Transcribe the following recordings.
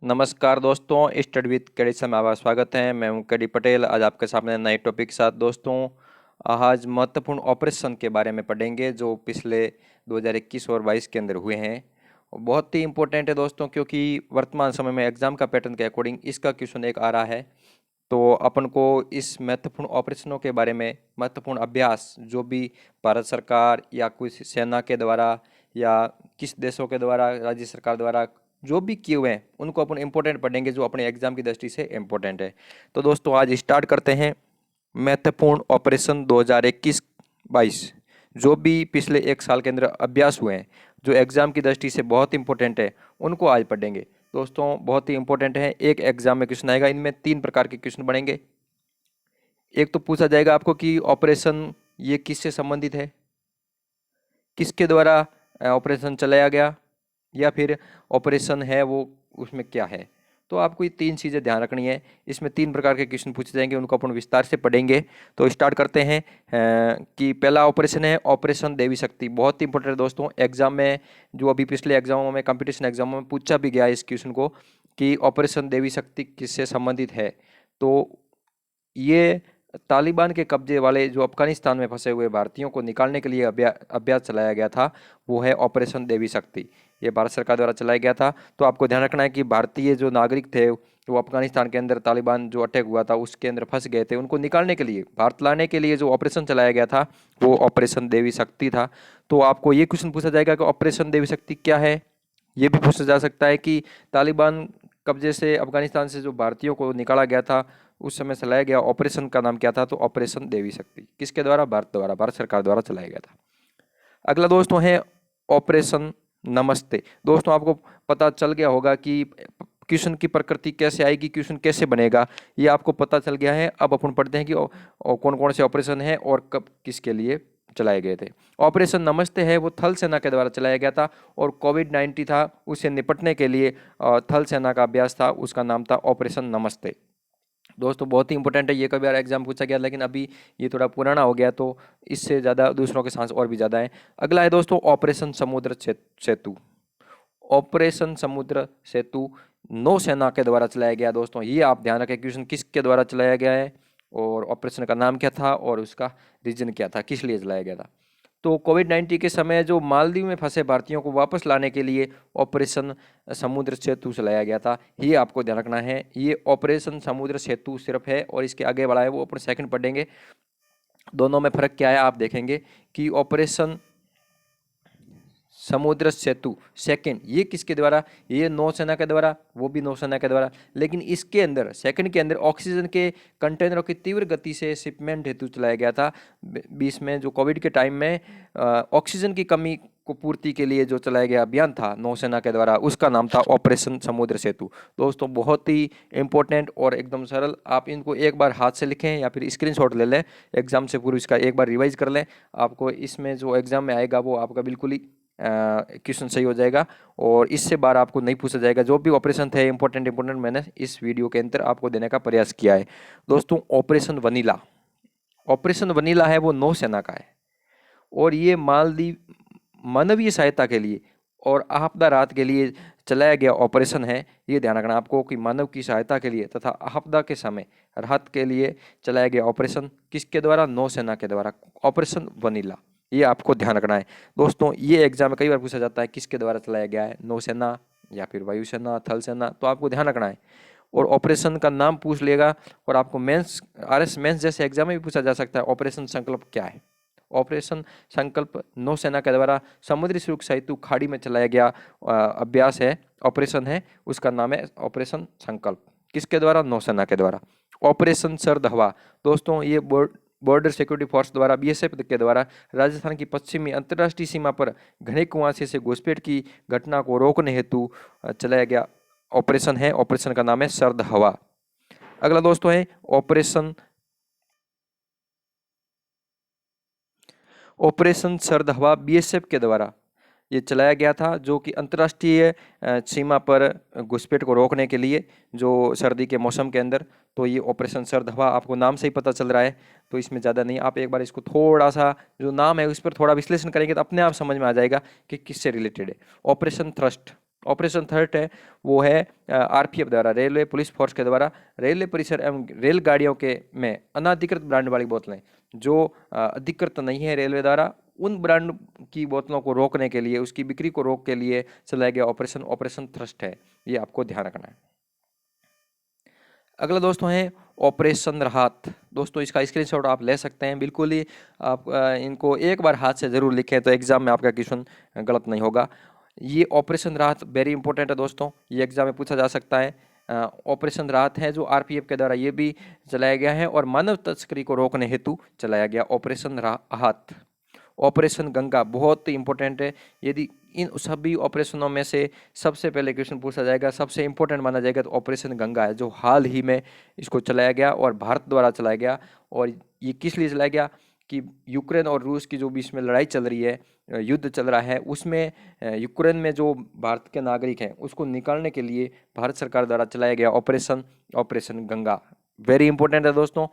नमस्कार दोस्तों, study with cadet में आपका स्वागत है। मैं हूं केडी पटेल। आज आपके सामने नए टॉपिक के साथ दोस्तों आज महत्वपूर्ण ऑपरेशन के बारे में पढ़ेंगे जो पिछले 2021 और 22 के अंदर हुए हैं। और बहुत ही इंपॉर्टेंट है दोस्तों, क्योंकि वर्तमान समय में एग्जाम का पैटर्न के अकॉर्डिंग इसका क्वेश्चन एक आ रहा है। तो अपन को इस महत्वपूर्ण ऑपरेशनों के बारे में महत्वपूर्ण अभ्यास जो भी भारत सरकार या कुछ सेना के द्वारा या किस देशों के द्वारा, राज्य सरकार द्वारा जो भी किए हुए हैं उनको अपन इम्पोर्टेंट पढ़ेंगे जो अपने एग्जाम की दृष्टि से इम्पोर्टेंट है। तो दोस्तों आज स्टार्ट करते हैं महत्वपूर्ण ऑपरेशन 2021-22 जो भी पिछले एक साल के अंदर अभ्यास हुए हैं, जो एग्जाम की दृष्टि से बहुत इंपॉर्टेंट है, उनको आज पढ़ेंगे। दोस्तों बहुत ही इंपॉर्टेंट है, एक एग्जाम में क्वेश्चन आएगा, इनमें 3 प्रकार के क्वेश्चन बनेंगे। एक तो पूछा जाएगा आपको कि ऑपरेशन ये किससे संबंधित है, किसके द्वारा ऑपरेशन चलाया गया, या फिर ऑपरेशन है वो उसमें क्या है। तो आपको ये 3 चीज़ें ध्यान रखनी है। इसमें 3 प्रकार के क्वेश्चन पूछे जाएंगे, उनको अपन विस्तार से पढ़ेंगे। तो स्टार्ट करते हैं कि पहला ऑपरेशन है ऑपरेशन देवी शक्ति। बहुत ही इंपॉर्टेंट है दोस्तों, एग्जाम में जो अभी पिछले एग्जामों में, कंपटीशन एग्जामों में पूछा भी गया इस क्वेश्चन को कि ऑपरेशन देवी शक्ति किससे संबंधित है। तो ये तालिबान के कब्जे वाले जो अफगानिस्तान में फंसे हुए भारतीयों को निकालने के लिए अभ्यास चलाया गया था, वो है ऑपरेशन देवी शक्ति। ये भारत सरकार द्वारा चलाया गया था। तो आपको ध्यान रखना है कि भारतीय जो नागरिक थे वो अफगानिस्तान के अंदर तालिबान जो अटैक हुआ था उसके अंदर फंस गए थे, उनको निकालने के लिए, भारत लाने के लिए जो ऑपरेशन चलाया गया था वो ऑपरेशन देवी शक्ति था। तो आपको ये क्वेश्चन पूछा जाएगा कि ऑपरेशन देवी शक्ति क्या है। ये भी पूछा जा सकता है कि तालिबान कब्जे से अफगानिस्तान से जो भारतीयों को निकाला गया था उस समय चलाया गया ऑपरेशन का नाम क्या था। तो ऑपरेशन देवी शक्ति किसके द्वारा, भारत सरकार द्वारा चलाया गया था। अगला दोस्तों है ऑपरेशन नमस्ते। दोस्तों आपको पता चल गया होगा कि क्वेश्चन की प्रकृति कैसे आएगी, क्वेश्चन कैसे बनेगा, ये आपको पता चल गया है। अब अपन पढ़ते हैं कि कौन कौन से ऑपरेशन है और कब किसके लिए चलाए गए थे। ऑपरेशन नमस्ते है वो थल सेना के द्वारा चलाया गया था, और कोविड-19 था उससे निपटने के लिए थल सेना का अभ्यास था, उसका नाम था ऑपरेशन नमस्ते। दोस्तों बहुत ही इंपॉर्टेंट है, ये कभी बार एग्जाम पूछा गया, लेकिन अभी ये थोड़ा पुराना हो गया तो इससे ज़्यादा दूसरों के चांस और भी ज़्यादा है। अगला है दोस्तों ऑपरेशन समुद्र सेतु। ऑपरेशन समुद्र सेतु नौसेना के द्वारा चलाया गया। दोस्तों ये आप ध्यान रखें, क्वेश्चन किसके द्वारा चलाया गया है और ऑपरेशन का नाम क्या था और उसका रीजन क्या था, किस लिए चलाया गया था। तो कोविड-19 के समय जो मालदीव में फंसे भारतीयों को वापस लाने के लिए ऑपरेशन समुद्र सेतु चलाया गया था, ये आपको ध्यान रखना है। ये ऑपरेशन समुद्र सेतु सिर्फ है, और इसके आगे बढ़ा है वो अपन सेकंड पढ़ेंगे। दोनों में फर्क क्या है आप देखेंगे कि ऑपरेशन समुद्र सेतु सेकंड ये किसके द्वारा, ये नौसेना के द्वारा, वो भी नौसेना के द्वारा, लेकिन इसके अंदर सेकंड के अंदर ऑक्सीजन के कंटेनरों की तीव्र गति से शिपमेंट हेतु चलाया गया था। बीच में जो कोविड के टाइम में ऑक्सीजन की कमी को पूर्ति के लिए जो चलाया गया अभियान था नौसेना के द्वारा, उसका नाम था ऑपरेशन समुद्र सेतु। दोस्तों बहुत ही इंपॉर्टेंट और एकदम सरल, आप इनको एक बार हाथ से लिखें या फिर स्क्रीनशॉट ले लें, एग्जाम से पूर्व इसका एक बार रिवाइज कर लें। आपको इसमें जो एग्जाम में आएगा वो आपका बिल्कुल ही क्वेश्चन सही हो जाएगा, और इससे बार आपको नहीं पूछा जाएगा। जो भी ऑपरेशन थे इंपॉर्टेंट मैंने इस वीडियो के अंदर आपको देने का प्रयास किया है। दोस्तों ऑपरेशन वनीला, ऑपरेशन वनीला है वो नौसेना का है, और ये मालदीव मानवीय सहायता के लिए और आपदा राहत के लिए चलाया गया ऑपरेशन है। ये ध्यान रखना आपको कि मानव की सहायता के लिए तथा आपदा के समय राहत के लिए चलाया गया ऑपरेशन किसके द्वारा, नौसेना के द्वारा, ऑपरेशन वनीला। ये आपको ध्यान रखना है। दोस्तों ये एग्जाम में कई बार पूछा जाता है किसके द्वारा चलाया गया है, नौसेना या फिर वायुसेना, थल सेना, तो आपको ध्यान रखना है। और ऑपरेशन का नाम पूछ लेगा, और आपको मेंस आरएस मेंस जैसे एग्जाम में भी पूछा जा सकता है ऑपरेशन संकल्प क्या है। ऑपरेशन संकल्प नौसेना के द्वारा समुद्री सुरक्षा हेतु खाड़ी में चलाया गया अभ्यास है, ऑपरेशन है, उसका नाम है ऑपरेशन संकल्प। किसके द्वारा, नौसेना के द्वारा। ऑपरेशन शरद हवा, दोस्तों ये बॉर्डर सिक्योरिटी फोर्स द्वारा बीएसएफ के द्वारा राजस्थान की पश्चिमी अंतर्राष्ट्रीय सीमा पर घने कुआंसे से घुसपैठ की घटना को रोकने हेतु चलाया गया ऑपरेशन है, ऑपरेशन का नाम है शरद हवा। अगला दोस्तों है ऑपरेशन शरद हवा बीएसएफ के द्वारा ये चलाया गया था, जो कि अंतर्राष्ट्रीय सीमा पर घुसपैठ को रोकने के लिए, जो सर्दी के मौसम के अंदर। तो ये ऑपरेशन शरद हवा आपको नाम से ही पता चल रहा है, तो इसमें ज़्यादा नहीं, आप एक बार इसको थोड़ा सा जो नाम है उस पर थोड़ा विश्लेषण करेंगे तो अपने आप समझ में आ जाएगा कि किससे रिलेटेड है। ऑपरेशन थ्रस्ट, ऑपरेशन थर्ड है वो है आरपीएफ द्वारा, रेलवे पुलिस फोर्स के द्वारा रेलवे परिसर एवं रेलगाड़ियों के में अनाधिकृत ब्रांड वाली बोतलें जो अधिकृत नहीं है रेलवे द्वारा, उन ब्रांड की बोतलों को रोकने के लिए, उसकी बिक्री को रोक के लिए चलाया गया ऑपरेशन ऑपरेशन थ्रस्ट है। ये आपको ध्यान रखना है। अगला दोस्तों है ऑपरेशन राहत। दोस्तों इसका स्क्रीनशॉट आप ले सकते हैं, बिल्कुल ही आप इनको एक बार हाथ से ज़रूर लिखें तो एग्जाम में आपका क्वेश्चन गलत नहीं होगा। ये ऑपरेशन राहत वेरी इंपॉर्टेंट है दोस्तों, ये एग्जाम में पूछा जा सकता है। ऑपरेशन राहत है जो आरपीएफ के द्वारा ये भी चलाया गया है और मानव तस्करी को रोकने हेतु चलाया गया ऑपरेशन राहत। ऑपरेशन गंगा बहुत इंपॉर्टेंट है। यदि इन सभी ऑपरेशनों में से सबसे पहले क्वेश्चन पूछा जाएगा, सबसे इंपॉर्टेंट माना जाएगा तो ऑपरेशन गंगा है, जो हाल ही में इसको चलाया गया और भारत द्वारा चलाया गया। और ये किस लिए चलाया गया कि यूक्रेन और रूस की जो बीच में लड़ाई चल रही है, युद्ध चल रहा है, उसमें यूक्रेन में जो भारत के नागरिक हैं उसको निकालने के लिए भारत सरकार द्वारा चलाया गया operation operation Ganga. Very important है दोस्तों,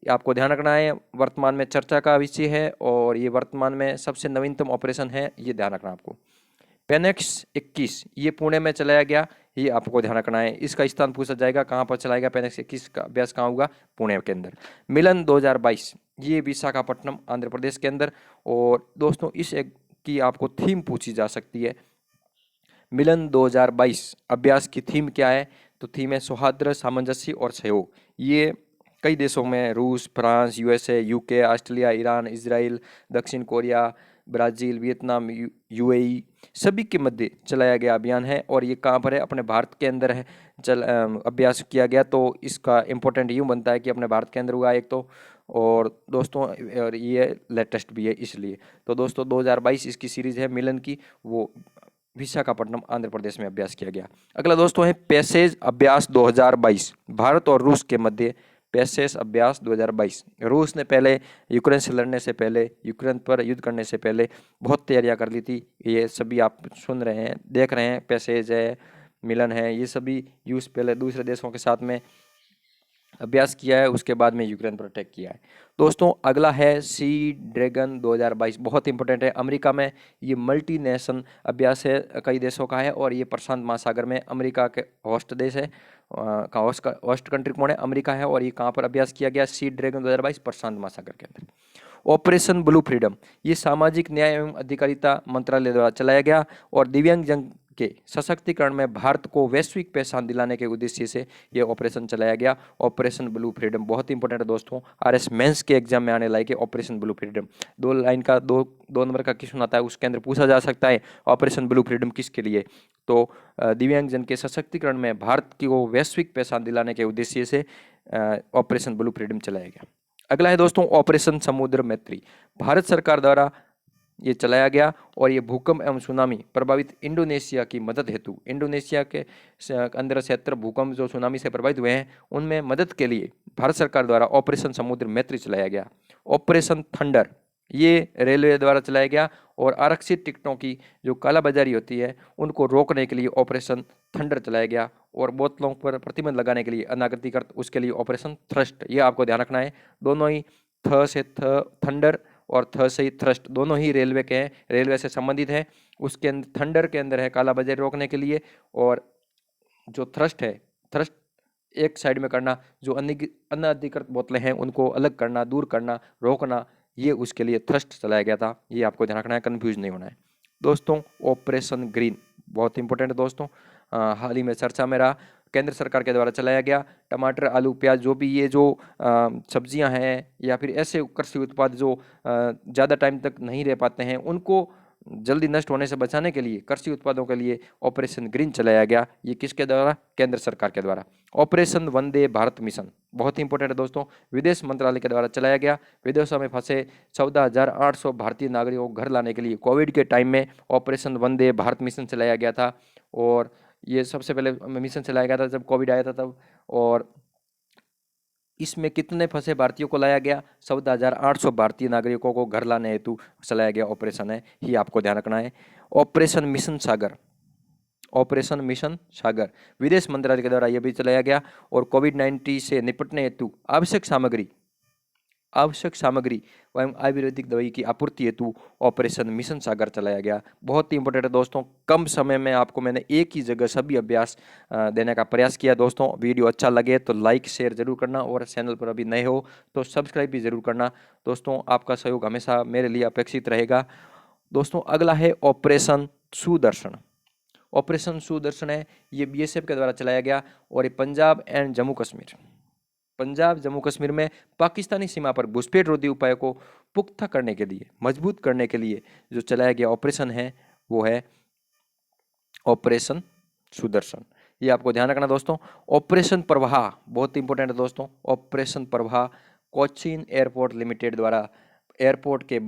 आपको ध्यान रखना है, वर्तमान में चर्चा का विषय है और ये वर्तमान में सबसे नवीनतम ऑपरेशन है, ये ध्यान रखना आपको। पेनेक्स 21 ये पुणे में चलाया गया, ये आपको ध्यान रखना है। इसका स्थान पूछा जाएगा कहाँ पर चलाएगा, पेनेक्स 21 का अभ्यास कहाँ होगा, पुणे के अंदर। मिलन 2022 ये विशाखापट्टनम आंध्र प्रदेश के अंदर। और दोस्तों इस एक की आपको थीम पूछी जा सकती है। मिलन 2022 अभ्यास की थीम क्या है, तो थीम है सौहार्द, सामंजस्य और सहयोग। ये कई देशों में रूस, France, USA, UK, Australia, Iran, Israel, दक्षिण कोरिया, ब्राज़ील, वियतनाम, यूएई सभी के मध्य चलाया गया अभियान है। और ये कहाँ पर है, अपने भारत के अंदर है अभ्यास किया गया। तो इसका इम्पोर्टेंट यूँ बनता है कि अपने भारत के अंदर हुआ एक तो, और दोस्तों और ये लेटेस्ट भी है इसलिए। तो दोस्तों 2022 इसकी सीरीज है मिलन की, वो विशाखापट्टनम आंध्र प्रदेश में अभ्यास किया गया। अगला दोस्तों है पैसेज अभ्यास 2022 भारत और रूस के मध्य पैसेज अभ्यास 2022। रूस ने पहले यूक्रेन से लड़ने से पहले, यूक्रेन पर युद्ध करने से पहले बहुत तैयारियां कर ली थी। ये सभी आप सुन रहे हैं, देख रहे हैं, पैसेज है, मिलन है, ये सभी यूज पहले दूसरे देशों के साथ में अभ्यास किया है, उसके बाद में यूक्रेन पर अटैक किया है। दोस्तों अगला है सी ड्रैगन 2022, बहुत इंपॉर्टेंट है। अमेरिका में ये मल्टी नेशन अभ्यास है, कई देशों का है और ये प्रशांत महासागर में अमेरिका के होस्ट देश है। का होस्ट कंट्री कौन है, अमेरिका है। और ये कहाँ पर अभ्यास किया गया, सी ड्रैगन 2022 प्रशांत महासागर के अंदर। ऑपरेशन ब्लू फ्रीडम ये सामाजिक न्याय एवं अधिकारिता मंत्रालय द्वारा चलाया गया और दिव्यांगजन के सशक्तिकरण में भारत को वैश्विक पहचान दिलाने के उद्देश्य से ये ऑपरेशन चलाया गया। ऑपरेशन ब्लू फ्रीडम बहुत इंपॉर्टेंट है दोस्तों, आरएस मेंस के एग्जाम में आने लायक है ऑपरेशन ब्लू फ्रीडम। दो लाइन का दो नंबर का क्वेश्चन आता है, उसके अंदर पूछा जा सकता है ऑपरेशन ब्लू फ्रीडम किसके लिए, तो दिव्यांगजन के सशक्तिकरण में भारत को वैश्विक पहचान दिलाने के उद्देश्य से ऑपरेशन ब्लू फ्रीडम चलाया गया। अगला है दोस्तों ऑपरेशन समुद्र मैत्री, भारत सरकार द्वारा ये चलाया गया और ये भूकंप एवं सुनामी प्रभावित इंडोनेशिया की मदद हेतु, इंडोनेशिया के अंदर क्षेत्र भूकंप जो सुनामी से प्रभावित हुए हैं उनमें मदद के लिए भारत सरकार द्वारा ऑपरेशन समुद्र मैत्री चलाया गया। ऑपरेशन थंडर ये रेलवे द्वारा चलाया गया और आरक्षित टिकटों की जो कालाबाजारी होती है उनको रोकने के लिए ऑपरेशन थंडर चलाया गया और बोतलों पर प्रतिबंध लगाने के लिए अनागतिकृत, उसके लिए ऑपरेशन थ्रस्ट। ये आपको ध्यान रखना है, दोनों ही थ से थंडर और थ से थ्रस्ट दोनों ही रेलवे के हैं, रेलवे से संबंधित है। उसके अंदर थंडर के अंदर है कालाबाजारी रोकने के लिए, और जो थ्रस्ट है, थ्रस्ट एक साइड में करना, जो अनधिकृत बोतलें हैं उनको अलग करना, दूर करना, रोकना, ये उसके लिए थ्रस्ट चलाया गया था। ये आपको ध्यान रखना है, कन्फ्यूज नहीं होना है। दोस्तों ऑपरेशन ग्रीन बहुत इंपॉर्टेंट है दोस्तों, हाल ही में चर्चा में रहा, केंद्र सरकार के द्वारा चलाया गया। टमाटर, आलू, प्याज जो भी ये जो सब्जियां हैं या फिर ऐसे कृषि उत्पाद जो ज़्यादा टाइम तक नहीं रह पाते हैं उनको जल्दी नष्ट होने से बचाने के लिए कृषि उत्पादों के लिए ऑपरेशन ग्रीन चलाया गया। ये किसके द्वारा, केंद्र सरकार के द्वारा। ऑपरेशन वंदे भारत मिशन बहुत इंपॉर्टेंट है दोस्तों, विदेश मंत्रालय के द्वारा चलाया गया। विदेशों में फंसे 14,800 भारतीय नागरिकों को घर लाने के लिए कोविड के टाइम में ऑपरेशन वंदे भारत मिशन चलाया गया था। और ये सबसे पहले मिशन चलाया गया था जब कोविड आया था तब। और इसमें कितने फंसे भारतीयों को लाया गया, 14,800 भारतीय नागरिकों को घर लाने हेतु चलाया गया ऑपरेशन है, ये आपको ध्यान रखना है। ऑपरेशन मिशन सागर, ऑपरेशन मिशन सागर विदेश मंत्रालय के द्वारा यह भी चलाया गया और कोविड-19 से निपटने हेतु आवश्यक सामग्री आवश्यक सामग्री एवं आयुर्वेदिक दवाई की आपूर्ति हेतु ऑपरेशन मिशन सागर चलाया गया। बहुत ही इंपॉर्टेंट है दोस्तों, कम समय में आपको मैंने एक ही जगह सभी अभ्यास देने का प्रयास किया। दोस्तों वीडियो अच्छा लगे तो लाइक शेयर जरूर करना और चैनल पर अभी नए हो तो सब्सक्राइब भी जरूर करना। दोस्तों आपका सहयोग हमेशा मेरे लिए अपेक्षित रहेगा। दोस्तों अगला है ऑपरेशन सुदर्शन। ऑपरेशन सुदर्शन है, ये बीएसएफ के द्वारा चलाया गया और ये पंजाब जम्मू कश्मीर में पाकिस्तानी सीमा पर घुसपैठ रोधी उपायों को पुख्ता करने के लिए, मजबूत करने के लिए जो चलाया गया ऑपरेशन है वो है ऑपरेशन सुदर्शन। ये आपको ध्यान रखना दोस्तों। ऑपरेशन प्रवाह बहुत इंपॉर्टेंट है दोस्तों। ऑपरेशन प्रवाह कोचीन एयरपोर्ट लिमिटेड द्वारा एयरपोर्ट के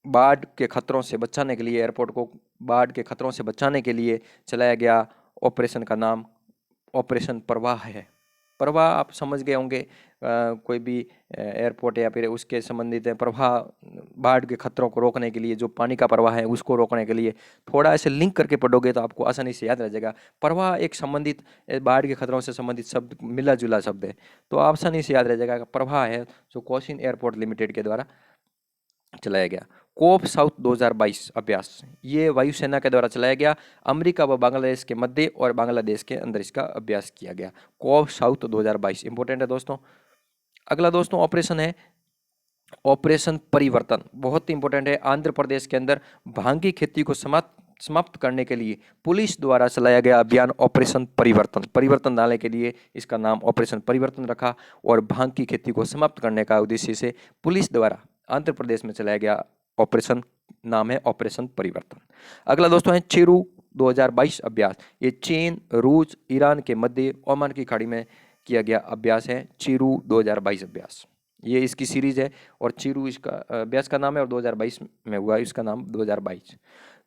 बाढ़ के खतरों से बचाने के लिए, एयरपोर्ट को बाढ़ के खतरों से बचाने के लिए चलाया गया ऑपरेशन का नाम ऑपरेशन प्रवाह है। प्रवाह आप समझ गए होंगे, कोई भी एयरपोर्ट या फिर उसके संबंधित प्रवाह, बाढ़ के खतरों को रोकने के लिए जो पानी का प्रवाह है उसको रोकने के लिए, थोड़ा ऐसे लिंक करके पढ़ोगे तो आपको आसानी से याद रह जाएगा। प्रवाह एक संबंधित बाढ़ के खतरों से संबंधित शब्द, मिला जुला शब्द है, तो आसानी से याद रह जाएगा। प्रवाह है जो कोचीन एयरपोर्ट लिमिटेड के द्वारा चलाया गया। कोप साउथ 2022 अभ्यास, ये वायुसेना के द्वारा चलाया गया। अमेरिका व बांग्लादेश के मध्य और बांग्लादेश के अंदर इसका अभ्यास किया गया। कोप साउथ 2022 इंपॉर्टेंट है दोस्तों। अगला दोस्तों ऑपरेशन है ऑपरेशन परिवर्तन, बहुत इंपॉर्टेंट है। आंध्र प्रदेश के अंदर भांग की खेती को समाप्त करने के लिए पुलिस द्वारा चलाया गया अभियान ऑपरेशन परिवर्तन डालने के लिए इसका नाम ऑपरेशन परिवर्तन रखा और भांग की खेती को समाप्त करने का उद्देश्य से पुलिस द्वारा आंध्र प्रदेश में चलाया गया ऑपरेशन नाम है ऑपरेशन परिवर्तन। अगला दोस्तों है चिरू 2022 अभ्यास, ये चीन, रूस, ईरान के मध्य ओमान की खाड़ी में किया गया अभ्यास है चिरू 2022 अभ्यास। ये इसकी सीरीज है और चिरू इसका अभ्यास का नाम है और 2022 में हुआ इसका नाम 2022।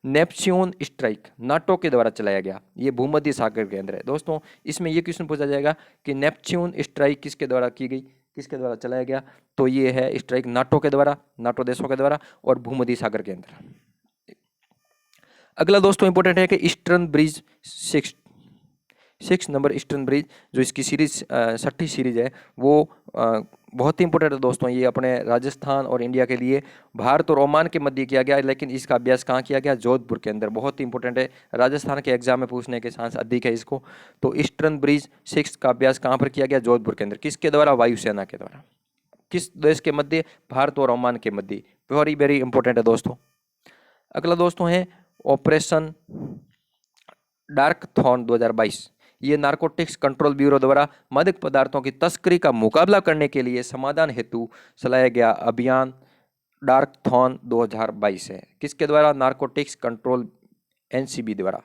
नेपच्यून स्ट्राइक नाटो के द्वारा चलाया गया, ये भूमध्य सागर के अंदर है। दोस्तों इसमें ये क्वेश्चन पूछा जाएगा कि नेपच्यून स्ट्राइक किसके द्वारा की गई, किसके द्वारा चलाया गया, तो ये है स्ट्राइक नाटो के द्वारा, नाटो देशों के द्वारा और भूमध्य सागर के अंदर। अगला दोस्तों इंपॉर्टेंट है कि eastern bridge 6 number eastern bridge, जो इसकी सीरीज 60 सीरीज है वो बहुत ही इंपॉर्टेंट है दोस्तों। ये अपने राजस्थान और इंडिया के लिए भारत और ओमान के मध्य किया गया, लेकिन इसका अभ्यास कहाँ किया गया, जोधपुर के अंदर। बहुत ही इंपॉर्टेंट है, राजस्थान के एग्जाम में पूछने के चांस अधिक है इसको। तो ईस्टर्न ब्रिज 6 का अभ्यास कहाँ पर किया गया, जोधपुर के अंदर। किसके द्वारा, वायुसेना के द्वारा। किस देश के मध्य, भारत और ओमान के मध्य। वेरी वेरी इंपॉर्टेंट है दोस्तों। अगला दोस्तों है ऑपरेशन डार्क थॉर्न 2022, ये नारकोटिक्स कंट्रोल ब्यूरो द्वारा मादक पदार्थों की तस्करी का मुकाबला करने के लिए समाधान हेतु चलाया गया अभियान डार्क थॉर्न 2022 है। किसके द्वारा, नारकोटिक्स कंट्रोल एनसीबी द्वारा।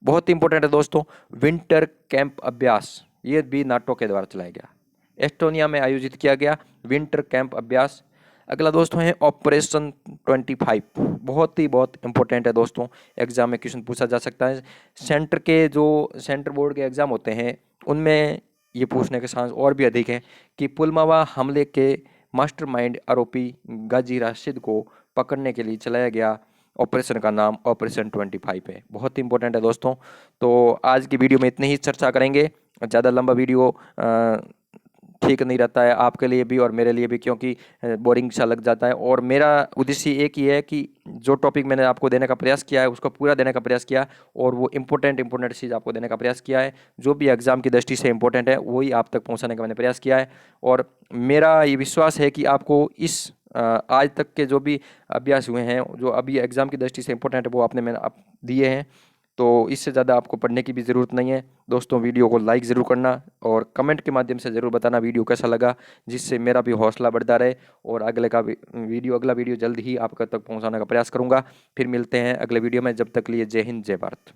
बहुत इंपॉर्टेंट है दोस्तों। विंटर कैंप अभ्यास, ये भी नाटो के द्वारा चलाया गया, एस्टोनिया में आयोजित किया गया विंटर कैंप अभ्यास। अगला दोस्तों है ऑपरेशन 25, बहुत इंपॉर्टेंट है दोस्तों, एग्जाम में क्वेश्चन पूछा जा सकता है। सेंटर बोर्ड के एग्जाम होते हैं उनमें ये पूछने के चांस और भी अधिक है कि पुलवामा हमले के मास्टरमाइंड आरोपी गाजी राशिद को पकड़ने के लिए चलाया गया ऑपरेशन का नाम ऑपरेशन 25 है। बहुत इंपॉर्टेंट है दोस्तों। तो आज की वीडियो में इतनी ही चर्चा करेंगे, ज़्यादा लंबा वीडियो ठीक नहीं रहता है आपके लिए भी और मेरे लिए भी, क्योंकि बोरिंग सा लग जाता है। और मेरा उद्देश्य एक ही है कि जो टॉपिक मैंने आपको देने का प्रयास किया है उसको पूरा देने का प्रयास किया और वो इंपॉर्टेंट चीज़ आपको देने का प्रयास किया है। जो भी एग्जाम की दृष्टि से इंपॉर्टेंट है वही आप तक पहुंचाने का मैंने प्रयास किया है। और मेरा ये विश्वास है कि आपको इस आज तक के जो भी अभ्यास हुए हैं, जो अभी एग्जाम की दृष्टि से इंपॉर्टेंट है, वो मैंने आप दिए हैं। तो इससे ज़्यादा आपको पढ़ने की भी ज़रूरत नहीं है दोस्तों। वीडियो को लाइक ज़रूर करना और कमेंट के माध्यम से ज़रूर बताना वीडियो कैसा लगा, जिससे मेरा भी हौसला बढ़ता रहे और अगला वीडियो जल्द ही आप तक पहुंचाने का प्रयास करूंगा। फिर मिलते हैं अगले वीडियो में, जब तक लिए जय हिंद जय भारत।